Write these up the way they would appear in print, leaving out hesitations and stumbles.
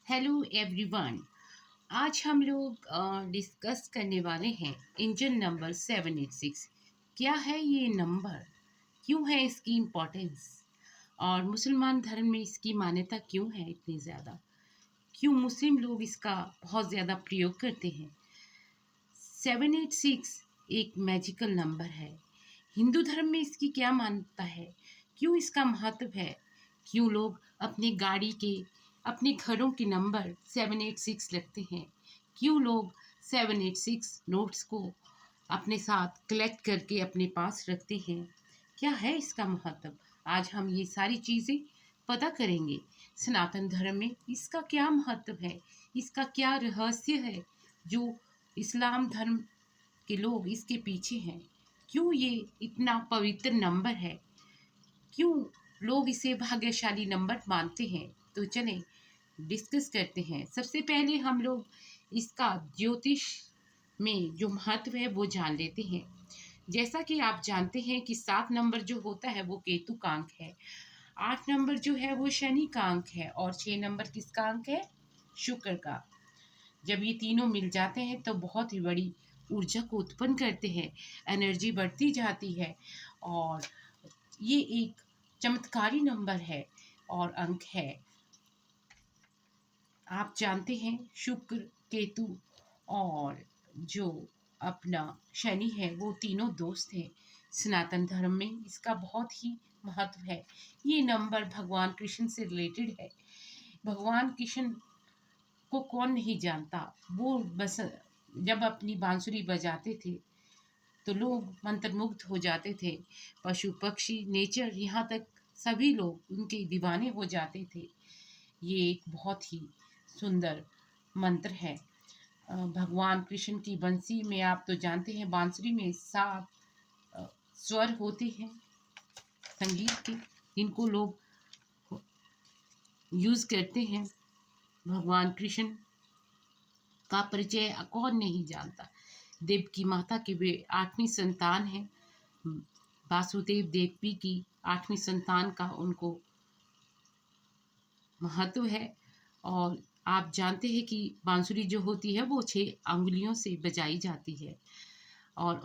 Hello everyone. आज हम लोग डिस्कस करने वाले हैं इंजन नंबर 786। क्या है ये नंबर, क्यों है इसकी इम्पोर्टेंस, और मुसलमान धर्म में इसकी मान्यता क्यों है इतनी ज़्यादा, क्यों मुस्लिम लोग इसका बहुत ज़्यादा प्रयोग करते हैं। 786 एक मैजिकल नंबर है। हिंदू धर्म में इसकी क्या मान्यता है, क्यों इसका महत्व है, क्यों लोग अपने गाड़ी के, अपने घरों के नंबर 786 रखते हैं, क्यों लोग 786 नोट्स को अपने साथ कलेक्ट करके अपने पास रखते हैं, क्या है इसका महत्व। आज हम ये सारी चीज़ें पता करेंगे। सनातन धर्म में इसका क्या महत्व है, इसका क्या रहस्य है, जो इस्लाम धर्म के लोग इसके पीछे हैं, क्यों ये इतना पवित्र नंबर है, क्यों लोग इसे भाग्यशाली नंबर मानते हैं। तो चलें डिस्कस करते हैं। सबसे पहले हम लोग इसका ज्योतिष में जो महत्व है वो जान लेते हैं। जैसा कि आप जानते हैं कि 7 नंबर जो होता है वो केतु का अंक है, 8 नंबर जो है वो शनि का अंक है, और 6 नंबर किसका अंक है, शुक्र का। जब ये तीनों मिल जाते हैं तो बहुत ही बड़ी ऊर्जा को उत्पन्न करते हैं, एनर्जी बढ़ती जाती है, और ये एक चमत्कारी नंबर है और अंक है। आप जानते हैं शुक्र, केतु और जो अपना शनि है वो तीनों दोस्त हैं। सनातन धर्म में इसका बहुत ही महत्व है। ये नंबर भगवान कृष्ण से रिलेटेड है। भगवान कृष्ण को कौन नहीं जानता। वो बस जब अपनी बांसुरी बजाते थे तो लोग मंत्रमुग्ध हो जाते थे। पशु पक्षी नेचर यहाँ तक सभी लोग उनके दीवाने हो जाते थे। ये एक बहुत ही सुंदर मंत्र है। भगवान कृष्ण की बंसी में आप तो जानते हैं बांसुरी में 7 स्वर होते हैं संगीत के, इनको लोग यूज़ करते हैं। भगवान कृष्ण का परिचय कौन नहीं जानता। देव की माता के वे 8वीं संतान हैं। वासुदेव देवकी की 8वीं संतान का उनको महत्व है। और आप जानते हैं कि बांसुरी जो होती है वो 6 अंगुलियों से बजाई जाती है, और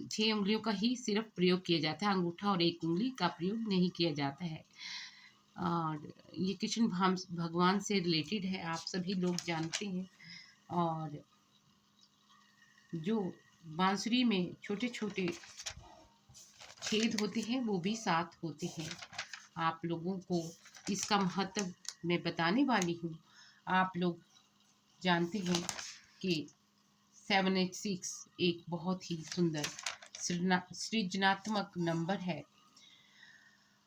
6 उंगलियों का ही सिर्फ प्रयोग किया जाता है, अंगूठा और एक उंगली का प्रयोग नहीं किया जाता है। और ये कृष्ण भगवान से रिलेटेड है, आप सभी लोग जानते हैं। और जो बांसुरी में छोटे छोटे छेद होते हैं वो भी 7 होते हैं। आप लोगों को इसका महत्व मैं बताने वाली हूँ। आप लोग जानते हैं कि 786 एक बहुत ही सुंदर सृजनात्मक नंबर है।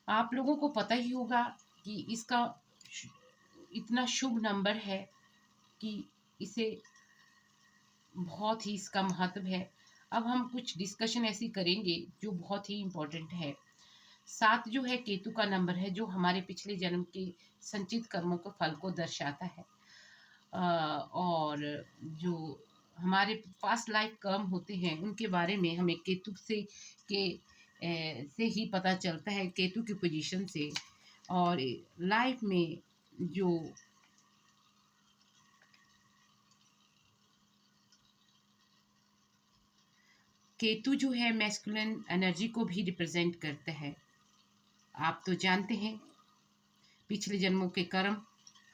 आप लोगों को पता ही होगा कि इसका इतना शुभ नंबर है कि इसे बहुत ही इसका महत्व है। अब हम कुछ डिस्कशन ऐसी करेंगे जो बहुत ही इम्पोर्टेंट है। 7 जो है केतु का नंबर है, जो हमारे पिछले जन्म के संचित कर्मों के फल को दर्शाता है। और जो हमारे पास्ट लाइफ कर्म होते हैं उनके बारे में हमें केतु से ही पता चलता है, केतु की पोजीशन से। और लाइफ में जो केतु जो है मैस्कुलिन एनर्जी को भी रिप्रेजेंट करता है। आप तो जानते हैं पिछले जन्मों के कर्म,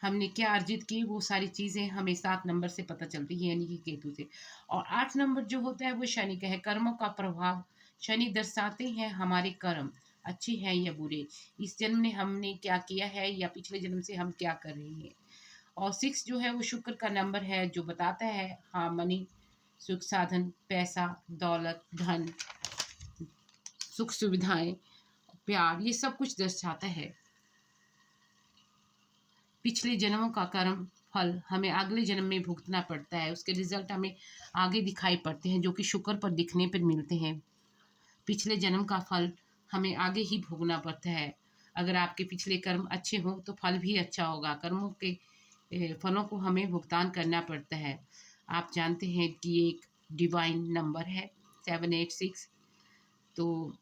हमने क्या अर्जित की, वो सारी चीज़ें हमें 7 नंबर से पता चलती हैं, यानी कि केतु से। और 8 नंबर जो होता है वो शनि का है, कर्मों का प्रभाव। शनि दर्शाते हैं हमारे कर्म अच्छे हैं या बुरे, इस जन्म में हमने क्या किया है या पिछले जन्म से हम क्या कर रहे हैं। और 6 जो है वो शुक्र का नंबर है, जो बताता है हाँ मनी, सुख साधन, पैसा, दौलत, धन, सुख सुविधाएं, प्यार, ये सब कुछ दर्शाता है। पिछले जन्मों का कर्म फल हमें अगले जन्म में भुगतना पड़ता है, उसके रिजल्ट हमें आगे दिखाई पड़ते हैं, जो कि शुक्र पर दिखने पर मिलते हैं। पिछले जन्म का फल हमें आगे ही भोगना पड़ता है। अगर आपके पिछले कर्म अच्छे हों तो फल भी अच्छा होगा, कर्मों के फलों को हमें भुगतान करना पड़ता है। आप जानते हैं कि एक डिवाइन नंबर है 786। तो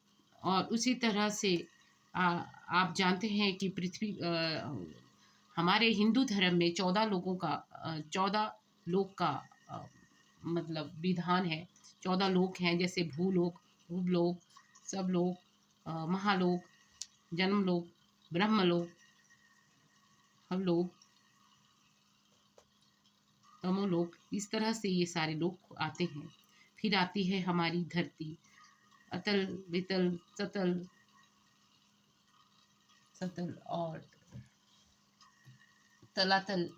और उसी तरह से आप जानते हैं कि पृथ्वी हमारे हिंदू धर्म में 14 लोक का मतलब विधान है। 14 लोक हैं, जैसे भूलोक, भूलोक, सब लोक, महालोक, जन्मलोक, ब्रह्मलोक, हम लोग, तमोलोक, इस तरह से ये सारे लोग आते हैं। फिर आती है हमारी धरती, अतल वितल सतल, सतल और तलातल,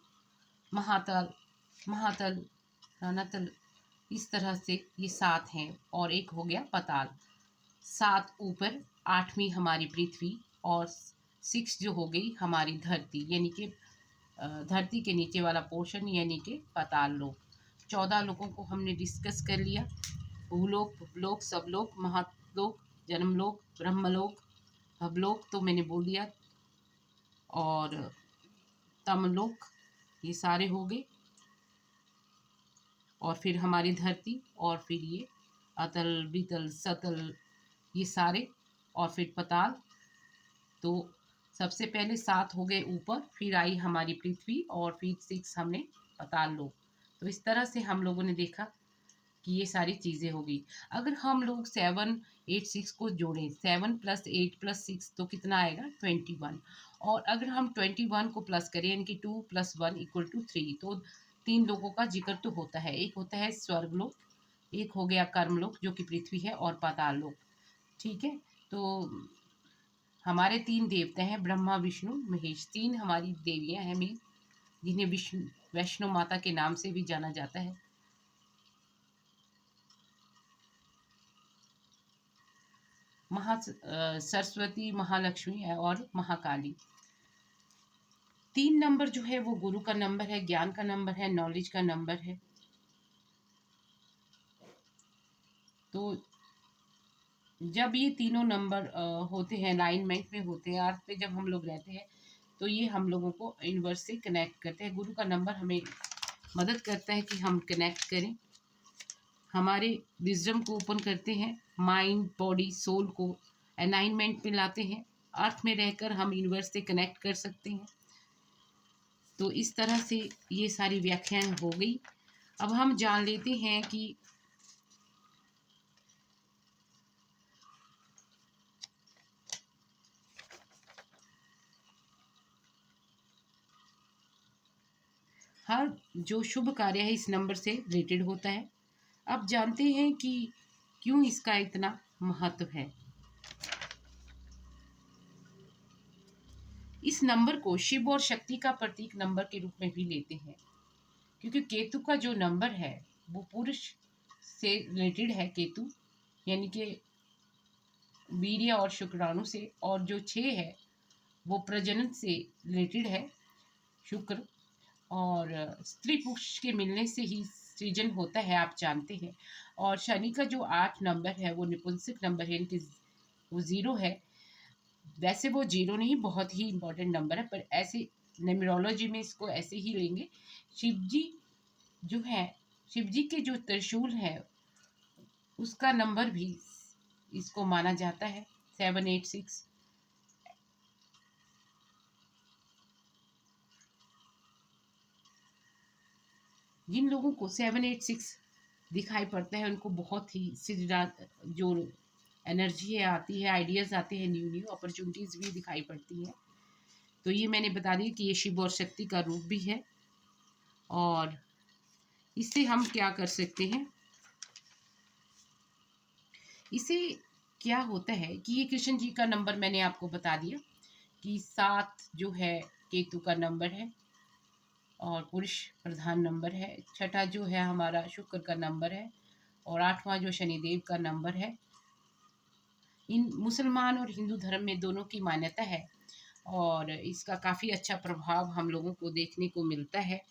महातल, महातल, रणातल, इस तरह से ये 7 हैं। और एक हो गया पताल। 7 ऊपर, 8वीं हमारी पृथ्वी, और 6 जो हो गई हमारी धरती, यानी कि धरती के नीचे वाला पोर्शन, यानी कि पाताल लोक। 14 लोगों को हमने डिस्कस कर लिया। भूलोक, उपलोक, सबलोक, महालोक, जन्मलोक, ब्रह्मलोक, भवलोक तो मैंने बोल दिया, और तमलोक, ये सारे हो गए। और फिर हमारी धरती, और फिर ये अतल वितल सतल, ये सारे, और फिर पताल। तो सबसे पहले 7 हो गए ऊपर, फिर आई हमारी पृथ्वी, और फिर 6 हमने पताल लोक। तो इस तरह से हम लोगों ने देखा कि ये सारी चीज़ें हो गई। अगर हम लोग 7 8 6 को जोड़ें, 7 + 8 + 6 तो कितना आएगा 21। और अगर हम 21 को प्लस करें, यानी कि 2 + 1 = 3, तो 3 लोगों का जिक्र तो होता है। एक होता है स्वर्गलोक, एक हो गया कर्मलोक जो कि पृथ्वी है, और पाताल लोक। ठीक है, तो हमारे 3 देवता हैं, ब्रह्मा विष्णु महेश। 3 हमारी देवियां हैं मेन, जिन्हें विष्णु वैष्णो माता के नाम से भी जाना जाता है। सरस्वती, महालक्ष्मी और महाकाली। 3 नंबर जो है वो गुरु का नंबर है, ज्ञान का नंबर है, नॉलेज का नंबर है। तो जब ये तीनों नंबर होते हैं, अलाइनमेंट में होते हैं, अर्थ पे जब हम लोग रहते हैं, तो ये हम लोगों को यूनिवर्स से कनेक्ट करते हैं। गुरु का नंबर हमें मदद करता है कि हम कनेक्ट करें, हमारे विजडम को ओपन करते हैं, माइंड बॉडी सोल को अलाइनमेंट में लाते हैं। अर्थ में रहकर हम यूनिवर्स से कनेक्ट कर सकते हैं। तो इस तरह से ये सारी व्याख्याएं हो गई। अब हम जान लेते हैं कि हर जो शुभ कार्य है इस नंबर से रिलेटेड होता है। अब जानते हैं कि क्यों इसका इतना महत्व है। इस नंबर को शिव और शक्ति का प्रतीक नंबर के रूप में भी लेते हैं, क्योंकि केतु का जो नंबर है वो पुरुष से रिलेटेड है। केतु यानी कि वीर्य और शुक्राणु से, और जो 6 है वो प्रजनन से रिलेटेड है, शुक्र। और स्त्री पुरुष के मिलने से ही सृजन होता है, आप जानते हैं। और शनि का जो 8 नंबर है वो निपुंसक नंबर है, यानी कि वो 0 है। वैसे वो 0 नहीं, बहुत ही इंपॉर्टेंट नंबर है, पर ऐसे न्यूमरोलॉजी में इसको ऐसे ही लेंगे। शिवजी जो है, शिवजी के जो त्रिशूल है उसका नंबर भी इसको माना जाता है 786। जिन लोगों को 786 दिखाई पड़ता है उनको बहुत ही जो एनर्जी है आती है, आइडियाज़ आते हैं, न्यू न्यू अपॉर्चुनिटीज़ भी दिखाई पड़ती हैं। तो ये मैंने बता दी कि ये शिव और शक्ति का रूप भी है। और इससे हम क्या कर सकते हैं, इसे क्या होता है कि ये कृष्ण जी का नंबर मैंने आपको बता दिया कि 7 जो है केतु का नंबर है और पुरुष प्रधान नंबर है। 6ठा जो है हमारा शुक्र का नंबर है, और 8वां जो शनिदेव का नंबर है। इन मुसलमान और हिंदू धर्म में दोनों की मान्यता है, और इसका काफ़ी अच्छा प्रभाव हम लोगों को देखने को मिलता है।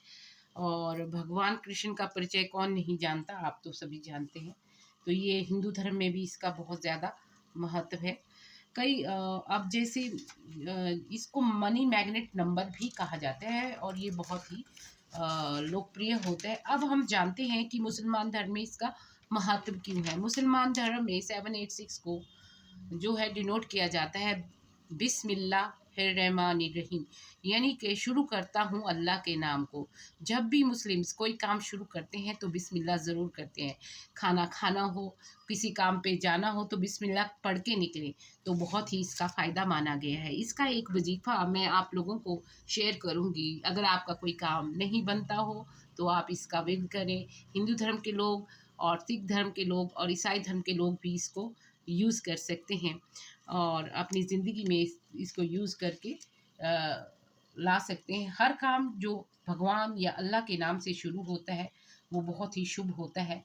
और भगवान कृष्ण का परिचय कौन नहीं जानता, आप तो सभी जानते हैं। तो ये हिंदू धर्म में भी इसका बहुत ज़्यादा महत्व है। कई अब जैसे इसको मनी मैग्नेट नंबर भी कहा जाता है, और ये बहुत ही लोकप्रिय होता है। अब हम जानते हैं कि मुसलमान धर्म में इसका महत्व क्यों है। मुसलमान धर्म में 786 को जो है डिनोट किया जाता है बिस्मिल्लाह बिस्मिल्लाहिर्रहमानिर्रहीम, यानी कि शुरू करता हूँ अल्लाह के नाम को। जब भी मुस्लिम्स कोई काम शुरू करते हैं तो बिस्मिल्लाह ज़रूर करते हैं। खाना खाना हो, किसी काम पे जाना हो तो बिस्मिल्लाह पढ़ के निकलें, तो बहुत ही इसका फ़ायदा माना गया है। इसका एक वजीफ़ा मैं आप लोगों को शेयर करूँगी। अगर आपका कोई काम नहीं बनता हो तो आप इसका विर्द करें। हिंदू धर्म के लोग और सिख धर्म के लोग और ईसाई धर्म के लोग भी इसको यूज़ कर सकते हैं और अपनी ज़िंदगी में इसको यूज़ करके ला सकते हैं। हर काम जो भगवान या अल्लाह के नाम से शुरू होता है वो बहुत ही शुभ होता है।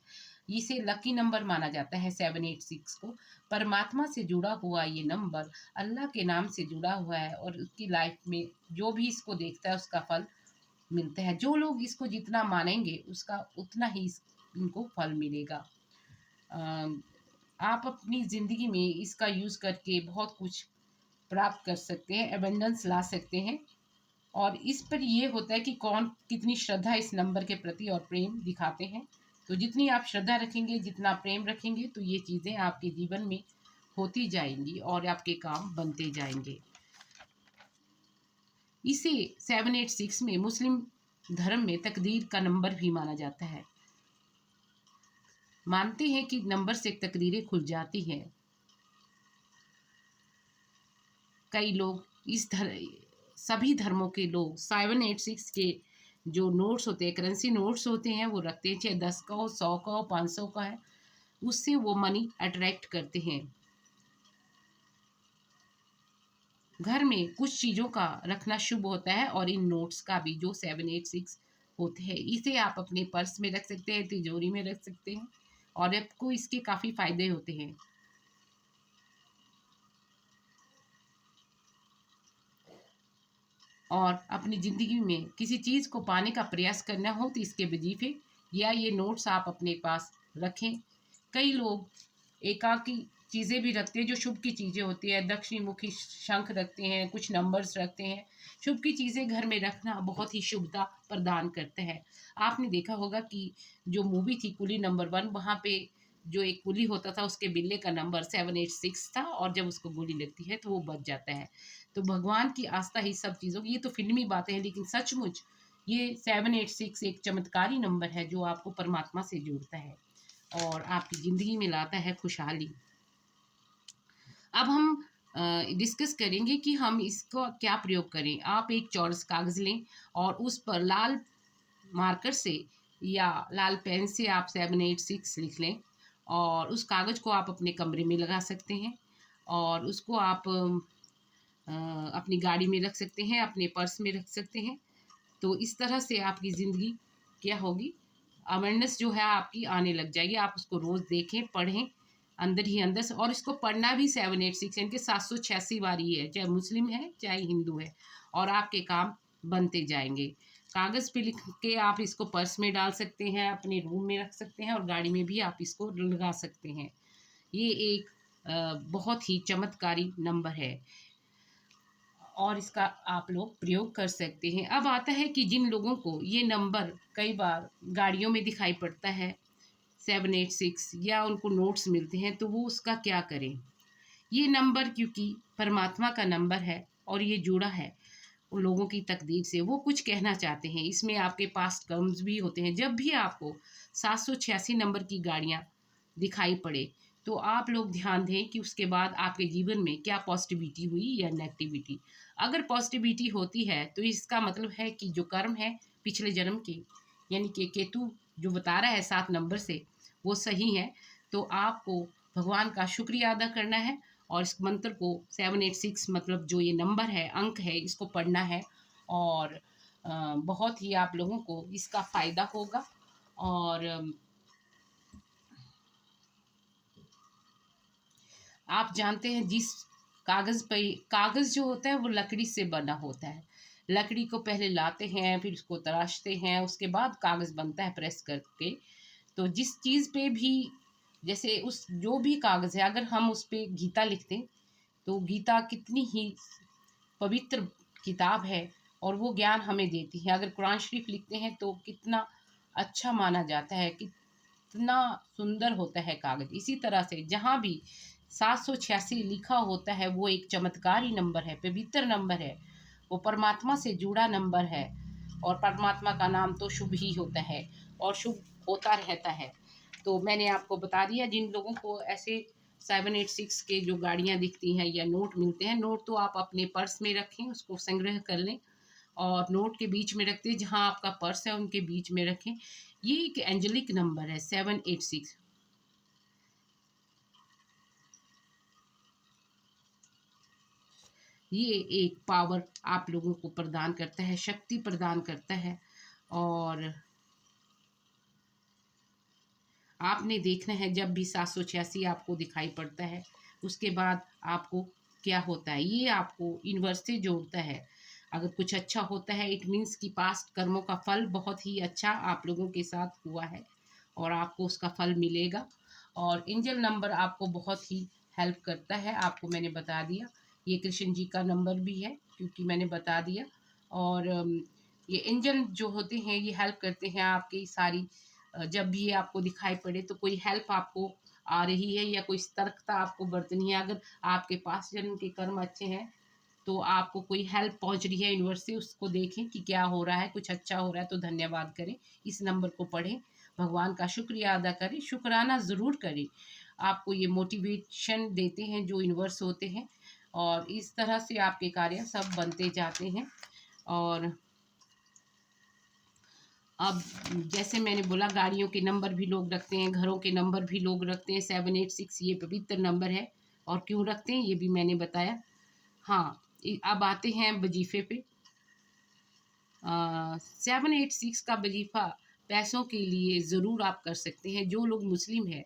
इसे लकी नंबर माना जाता है 786 को। परमात्मा से जुड़ा हुआ ये नंबर अल्लाह के नाम से जुड़ा हुआ है और उसकी लाइफ में जो भी इसको देखता है उसका फल मिलता है। जो लोग इसको जितना मानेंगे उसका उतना ही इनको फल मिलेगा। आप अपनी ज़िंदगी में इसका यूज़ करके बहुत कुछ प्राप्त कर सकते हैं, एबंडेंस ला सकते हैं। और इस पर ये होता है कि कौन कितनी श्रद्धा इस नंबर के प्रति और प्रेम दिखाते हैं। तो जितनी आप श्रद्धा रखेंगे, जितना प्रेम रखेंगे, तो ये चीज़ें आपके जीवन में होती जाएंगी और आपके काम बनते जाएंगे। इसे 786 में मुस्लिम धर्म में तकदीर का नंबर भी माना जाता है। मानते हैं कि नंबर से तकदीरें खुल जाती हैं। कई लोग सभी धर्मों के लोग 786 के जो नोट्स होते हैं, करेंसी नोट्स होते हैं, वो रखते हैं, चाहे 10 का हो, 100 का हो, 500 का है। उससे वो मनी अट्रैक्ट करते हैं। घर में कुछ चीज़ों का रखना शुभ होता है और इन नोट्स का भी जो 786 होते हैं, इसे आप अपने पर्स में रख सकते हैं, तिजोरी में रख सकते हैं और आपको इसके काफ़ी फ़ायदे होते हैं। और अपनी ज़िंदगी में किसी चीज़ को पाने का प्रयास करना हो तो इसके वजीफे या ये नोट्स आप अपने पास रखें। कई लोग एकाकी चीज़ें भी रखते हैं जो शुभ की चीज़ें होती है। दक्षिणमुखी शंख रखते हैं, कुछ नंबर्स रखते हैं। शुभ की चीज़ें घर में रखना बहुत ही शुभता प्रदान करता है। आपने देखा होगा कि जो मूवी थी कुली नंबर 1, वहाँ पे जो एक कुली होता था उसके बिल्ले का नंबर 786 था और जब उसको गोली लगती है तो वो बच जाता है। तो भगवान की आस्था ही सब चीज़ों की, ये तो फिल्मी बातें हैं लेकिन सचमुच ये 786 एक चमत्कारी नंबर है जो आपको परमात्मा से जोड़ता है और आपकी ज़िंदगी में लाता है खुशहाली। अब हम डिस्कस करेंगे कि हम इसको क्या प्रयोग करें। आप एक चौरस कागज़ लें और उस पर लाल मार्कर से या लाल पेन से आप 786 लिख लें और उस कागज़ को आप अपने कमरे में लगा सकते हैं और उसको आप अपनी गाड़ी में रख सकते हैं, अपने पर्स में रख सकते हैं। तो इस तरह से आपकी ज़िंदगी क्या होगी, अवेयरनेस जो है आपकी आने लग जाएगी। आप उसको रोज़ देखें, पढ़ें अंदर ही अंदर से, और इसको पढ़ना भी 786 यानी कि 786 बार ही है, चाहे मुस्लिम है चाहे हिंदू है, और आपके काम बनते जाएंगे। कागज़ पे लिख के आप इसको पर्स में डाल सकते हैं, अपने रूम में रख सकते हैं और गाड़ी में भी आप इसको लगा सकते हैं। ये एक बहुत ही चमत्कारी नंबर है और इसका आप लोग प्रयोग कर सकते हैं। अब आता है कि जिन लोगों को ये नंबर कई बार गाड़ियों में दिखाई पड़ता है 786 या उनको नोट्स मिलते हैं तो वो उसका क्या करें। ये नंबर क्योंकि परमात्मा का नंबर है और ये जुड़ा है उन लोगों की तकदीर से, वो कुछ कहना चाहते हैं। इसमें आपके पास टर्म्स भी होते हैं। जब भी आपको 786 नंबर की गाड़ियाँ दिखाई पड़े तो आप लोग ध्यान दें कि उसके बाद आपके जीवन में क्या पॉजिटिविटी हुई या नेगेटिविटी। अगर पॉजिटिविटी होती है तो इसका मतलब है कि जो कर्म है पिछले जन्म के, यानी कि केतु जो बता रहा है 7 नंबर से, वो सही है। तो आपको भगवान का शुक्रिया अदा करना है और इस मंत्र को 786 मतलब जो ये नंबर है, अंक है, इसको पढ़ना है और बहुत ही आप लोगों को इसका फ़ायदा होगा। और आप जानते हैं जिस कागज़ पे, कागज़ जो होता है वो लकड़ी से बना होता है। लकड़ी को पहले लाते हैं, फिर उसको तराशते हैं, उसके बाद कागज़ बनता है प्रेस करके। तो जिस चीज़ पे भी, जैसे उस जो भी कागज़ है, अगर हम उस पे गीता लिख दें तो गीता कितनी ही पवित्र किताब है और वो ज्ञान हमें देती है। अगर कुरान शरीफ लिखते हैं तो कितना अच्छा माना जाता है, कितना सुंदर होता है कागज़। इसी तरह से जहाँ भी 786 लिखा होता है वो एक चमत्कारी नंबर है, पवित्र नंबर है, वो परमात्मा से जुड़ा नंबर है। और परमात्मा का नाम तो शुभ ही होता है और शुभ होता रहता है। तो मैंने आपको बता दिया, जिन लोगों को ऐसे 786 के जो गाड़ियाँ दिखती हैं या नोट मिलते हैं, नोट तो आप अपने पर्स में रखें, उसको संग्रह कर लें और नोट के बीच में रखते हैं, जहाँ आपका पर्स है उनके बीच में रखें। ये एक एंजेलिक नंबर है 786। ये एक पावर आप लोगों को प्रदान करता है, शक्ति प्रदान करता है। और आपने देखना है जब भी 786 आपको दिखाई पड़ता है, उसके बाद आपको क्या होता है, ये आपको यूनिवर्स से जोड़ता है। अगर कुछ अच्छा होता है इट मीन्स कि पास्ट कर्मों का फल बहुत ही अच्छा आप लोगों के साथ हुआ है और आपको उसका फल मिलेगा। और एंजल नंबर आपको बहुत ही हेल्प करता है, आपको मैंने बता दिया। ये कृष्ण जी का नंबर भी है क्योंकि मैंने बता दिया। और ये एंजल जो होते हैं ये हेल्प करते हैं आपकी सारी, जब भी ये आपको दिखाई पड़े तो कोई हेल्प आपको आ रही है या कोई सतर्कता आपको बरतनी है। अगर आपके पास जन्म के कर्म अच्छे हैं तो आपको कोई हेल्प पहुंच रही है यूनिवर्स से, उसको देखें कि क्या हो रहा है, कुछ अच्छा हो रहा है तो धन्यवाद करें, इस नंबर को पढ़ें, भगवान का शुक्रिया अदा करें, शुक्राना ज़रूर करें। आपको ये मोटिवेशन देते हैं जो यूनिवर्स होते हैं और इस तरह से आपके कार्य सब बनते जाते हैं। और अब जैसे मैंने बोला गाड़ियों के नंबर भी लोग रखते हैं, घरों के नंबर भी लोग रखते हैं। 786 ये पवित्र नंबर है और क्यों रखते हैं ये भी मैंने बताया। हाँ, अब आते हैं वजीफे पे। 786 का वजीफा पैसों के लिए ज़रूर आप कर सकते हैं। जो लोग मुस्लिम हैं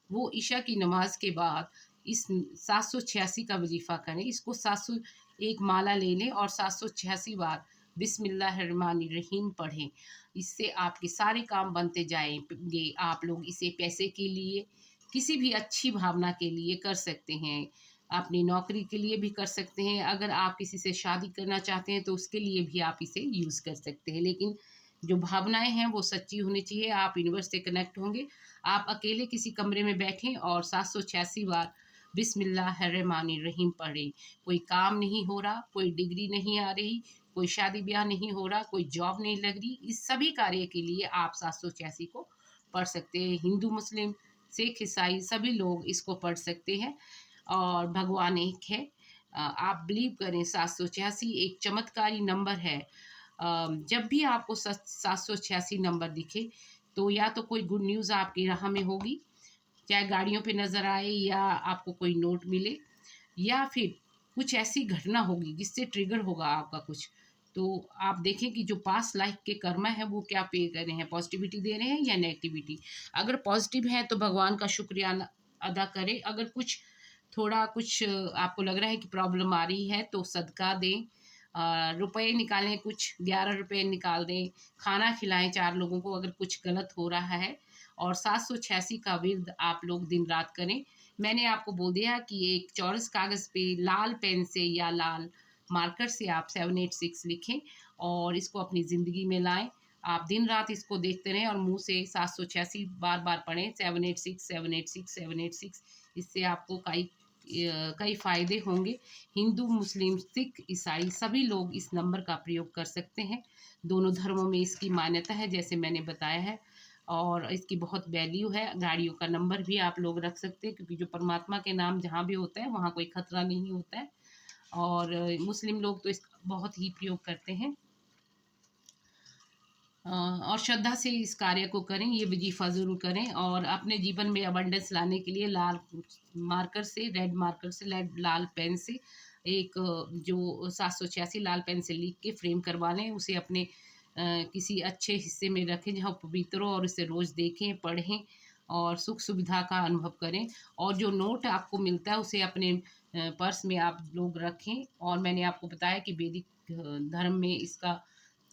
वो ईशा की नमाज के बाद इस 786 का वजीफा करें। इसको 701 माला ले लें और 786 बार बिस्मिल्लाहिर्रहमानिर्रहीम पढ़ें। इससे आपके सारे काम बनते जाएंगे। आप लोग इसे पैसे के लिए, किसी भी अच्छी भावना के लिए कर सकते हैं। अपनी नौकरी के लिए भी कर सकते हैं। अगर आप किसी से शादी करना चाहते हैं तो उसके लिए भी आप इसे यूज़ कर सकते हैं। लेकिन जो भावनाएं हैं वो सच्ची होनी चाहिए। आप यूनिवर्स से कनेक्ट होंगे। आप अकेले किसी कमरे में बैठें और 786 बार बिस्मिल्लाहिर्रहमानिर्रहीम पढ़ें। कोई काम नहीं हो रहा, कोई डिग्री नहीं आ रही, कोई शादी ब्याह नहीं हो रहा, कोई जॉब नहीं लग रही, इस सभी कार्य के लिए आप 786 को पढ़ सकते हैं। हिंदू, मुस्लिम, सिख, ईसाई सभी लोग इसको पढ़ सकते हैं और भगवान एक है। आप बिलीव करें 786 एक चमत्कारी नंबर है। जब भी आपको 786 नंबर दिखे तो या तो कोई गुड न्यूज़ आपकी राह में होगी, चाहे गाड़ियों पे नज़र आए या आपको कोई नोट मिले, या फिर कुछ ऐसी घटना होगी जिससे ट्रिगर होगा आपका कुछ। तो आप देखें कि जो पास्ट लाइफ के कर्मा है वो क्या पे कर रहे हैं, पॉजिटिविटी दे रहे हैं या नेगेटिविटी। अगर पॉजिटिव है तो भगवान का शुक्रिया अदा करें। अगर कुछ थोड़ा कुछ आपको लग रहा है कि प्रॉब्लम आ रही है तो सदका दें, रुपए निकालें, कुछ 11 रुपए निकाल दें, खाना खिलाएं 4 लोगों को अगर कुछ गलत हो रहा है। और 786 का विर्द आप लोग दिन रात करें। मैंने आपको बोल दिया कि एक चौरस कागज़ पे लाल पेन से या लाल मार्कर से आप 786 लिखें और इसको अपनी ज़िंदगी में लाएं। आप दिन रात इसको देखते रहें और मुंह से 786 बार बार पढ़ें, 786 786 786। इससे आपको कई फ़ायदे होंगे। हिंदू, मुस्लिम, सिख, ईसाई सभी लोग इस नंबर का प्रयोग कर सकते हैं। दोनों धर्मों में इसकी मान्यता है जैसे मैंने बताया है और इसकी बहुत वैल्यू है। गाड़ियों का नंबर भी आप लोग रख सकते हैं क्योंकि जो परमात्मा के नाम जहाँ भी होता है वहाँ कोई खतरा नहीं होता है। और मुस्लिम लोग तो इसका बहुत ही प्रयोग करते हैं। और श्रद्धा से इस कार्य को करें, ये वजीफ़ा ज़रूर करें और अपने जीवन में अबंडेंस लाने के लिए लाल मार्कर से, रेड मार्कर से, लाल पेन से एक जो 786 लाल पेन से लिख के फ्रेम करवा लें, उसे अपने किसी अच्छे हिस्से में रखें जहाँ पवित्र हो और उसे रोज़ देखें, पढ़ें और सुख सुविधा का अनुभव करें। और जो नोट आपको मिलता है उसे अपने पर्स में आप लोग रखें। और मैंने आपको बताया कि वैदिक धर्म में इसका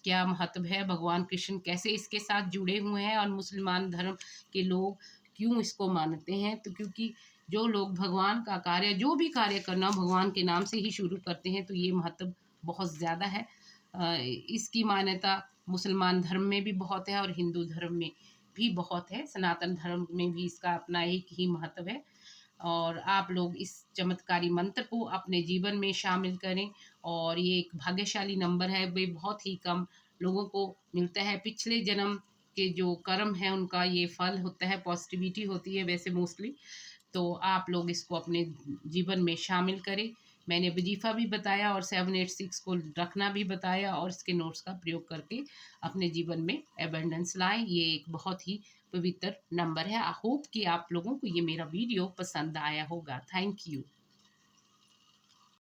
क्या महत्व है, भगवान कृष्ण कैसे इसके साथ जुड़े हुए हैं और मुसलमान धर्म के लोग क्यों इसको मानते हैं। तो क्योंकि जो लोग भगवान का कार्य, जो भी कार्य करना भगवान के नाम से ही शुरू करते हैं तो ये महत्व बहुत ज़्यादा है। इसकी मान्यता मुसलमान धर्म में भी बहुत है और हिंदू धर्म में भी बहुत है। सनातन धर्म में भी इसका अपना एक ही महत्व है। और आप लोग इस चमत्कारी मंत्र को अपने जीवन में शामिल करें। और ये एक भाग्यशाली नंबर है, वे बहुत ही कम लोगों को मिलता है। पिछले जन्म के जो कर्म है उनका ये फल होता है, पॉजिटिविटी होती है वैसे मोस्टली। तो आप लोग इसको अपने जीवन में शामिल करें। मैंने वजीफ़ा भी बताया और 786 को रखना भी बताया, और इसके नोट्स का प्रयोग करके अपने जीवन में एबंडेंस लाएं। ये एक बहुत ही पवित्र नंबर है। आई होप कि आप लोगों को ये मेरा वीडियो पसंद आया होगा। Thank you.